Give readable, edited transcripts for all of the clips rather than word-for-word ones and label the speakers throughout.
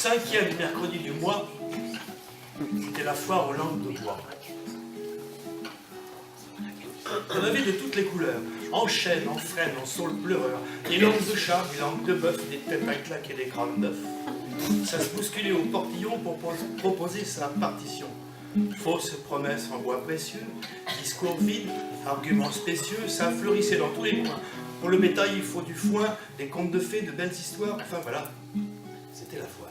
Speaker 1: 5e mercredi du mois, c'était la foire aux langues de bois. On avait de toutes les couleurs, en chêne, en frêne, en saule pleureur, des langues de chat, des langues de bœuf, des têtes à claques et des crânes d'œufs. Ça se bousculait au portillon pour proposer sa partition. Fausses promesses en bois précieux, discours vides, arguments spécieux, ça fleurissait dans tous les coins. Pour le bétail, il faut du foin, des contes de fées, de belles histoires, enfin voilà, c'était la foire.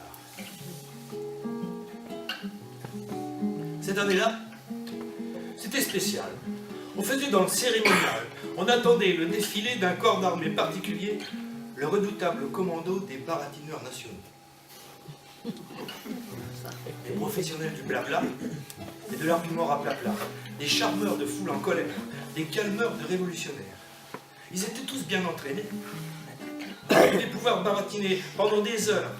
Speaker 1: Cette année-là, c'était spécial. On faisait dans le cérémonial, on attendait le défilé d'un corps d'armée particulier, le redoutable commando des baratineurs nationaux. Des professionnels du blabla et de l'argument à plat-plat, des charmeurs de foule en colère, des calmeurs de révolutionnaires. Ils étaient tous bien entraînés. Ils devaient pouvoir baratiner pendant des heures,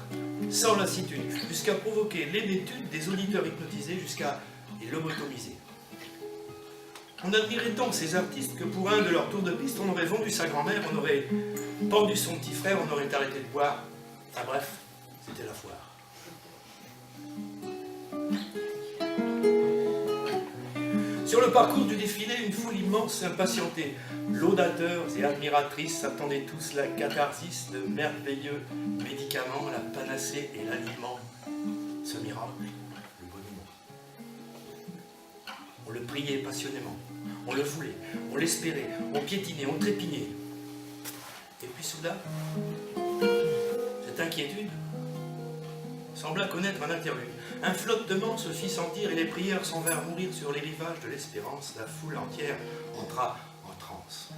Speaker 1: sans lassitude, jusqu'à provoquer l'hébétude des auditeurs hypnotisés, jusqu'à les lobotomiser. On admirait tant ces artistes que pour un de leurs tours de piste, on aurait vendu sa grand-mère, on aurait pendu son petit frère, on aurait arrêté de boire. Enfin bref, c'était la foire. Sur le parcours du défilé, une foule immense s'impatientait. Laudateurs et admiratrices attendaient tous la catharsis de merveilleux médicaments, la panacée et l'aliment. Ce miracle, le bonheur. On le priait passionnément, on le voulait, on l'espérait, on piétinait, on trépignait. Et puis soudain, cette inquiétude sembla connaître un interlude. Un flottement se fit sentir et les prières s'en vinrent mourir sur les rivages de l'espérance. La foule entière entra en transe.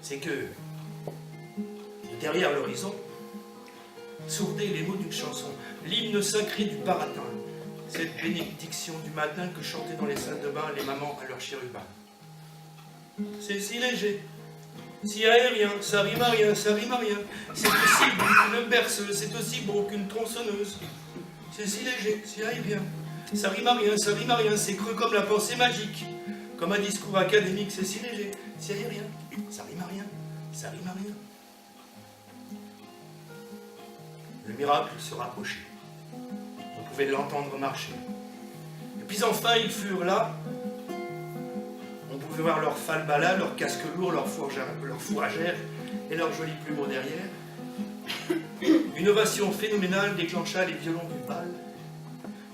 Speaker 1: C'est que, de derrière l'horizon, sourdaient les mots d'une chanson, l'hymne sacré du baratin, cette bénédiction du matin que chantaient dans les salles de bain les mamans à leurs chérubins. C'est si léger, si aérien, ça rime à rien, ça rime à rien. C'est aussi beau qu'une berceuse, c'est aussi beau qu'une tronçonneuse. C'est si léger, si aérien, ça rime à rien, ça rime à rien. C'est creux comme la pensée magique, comme un discours académique. C'est si léger, si aérien, ça rime à rien, ça rime à rien. Le miracle se rapprochait. On pouvait l'entendre marcher. Et puis enfin, ils furent là. On pouvait voir leurs falbalas, leurs casques lourds, leurs fourragères et leurs jolis plumeaux derrière. Une ovation phénoménale déclencha les violons du bal.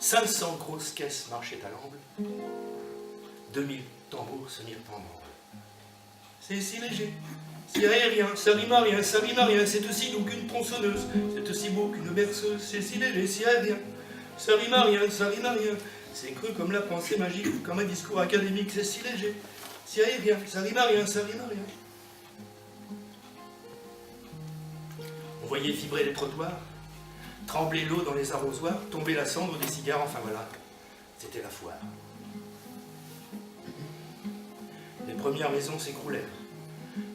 Speaker 1: 500 grosses caisses marchaient à l'angle. 2000 tambours se mirent en branle. C'est si léger, si aérien, ça rime à rien, ça rime à rien. C'est aussi doux qu'une tronçonneuse, c'est aussi beau qu'une berceuse. C'est si léger, si aérien, ça rime à rien, ça rime à rien. C'est creux comme la pensée magique, comme un discours académique. C'est si léger, si aérien, ça rime à rien, ça rime à rien. On voyait vibrer les trottoirs, trembler l'eau dans les arrosoirs, tomber la cendre des cigares, enfin voilà, c'était la foire. Les premières maisons s'écroulèrent,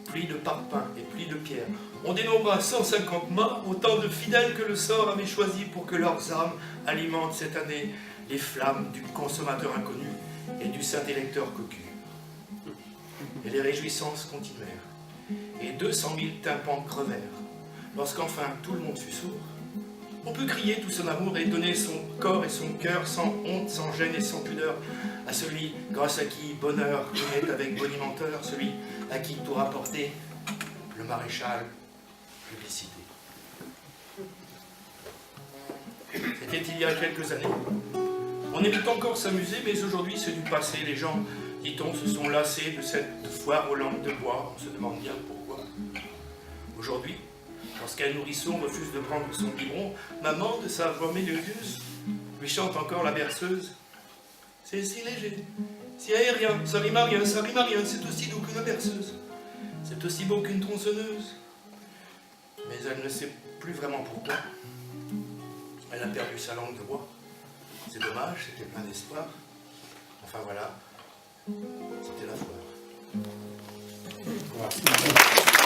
Speaker 1: pluie de parpaings et pluie de pierres. On dénombra 150 morts, autant de fidèles que le sort avait choisi pour que leurs âmes alimentent cette année les flammes du consommateur inconnu et du saint électeur cocu. Et les réjouissances continuèrent, et 200 000 tympans crevèrent. Lorsqu'enfin tout le monde fut sourd, on peut crier tout son amour et donner son corps et son cœur sans honte, sans gêne et sans pudeur à celui grâce à qui bonheur venait avec bonimenteur, celui à qui tout rapportait le maréchal publicité. C'était il y a quelques années. On aimait encore s'amuser, mais aujourd'hui c'est du passé. Les gens, dit-on, se sont lassés de cette foire aux langues de bois. On se demande bien pourquoi. Aujourd'hui, lorsqu'un nourrisson refuse de prendre son biberon, maman, de sa voix mélodieuse, lui chante encore la berceuse. C'est si léger, si aérien, ça rime à rien, ça rime à rien, c'est aussi doux qu'une berceuse, c'est aussi beau qu'une tronçonneuse. Mais elle ne sait plus vraiment pourquoi. Elle a perdu sa langue de bois. C'est dommage, c'était plein d'espoir. Enfin voilà, c'était la foire. Voilà.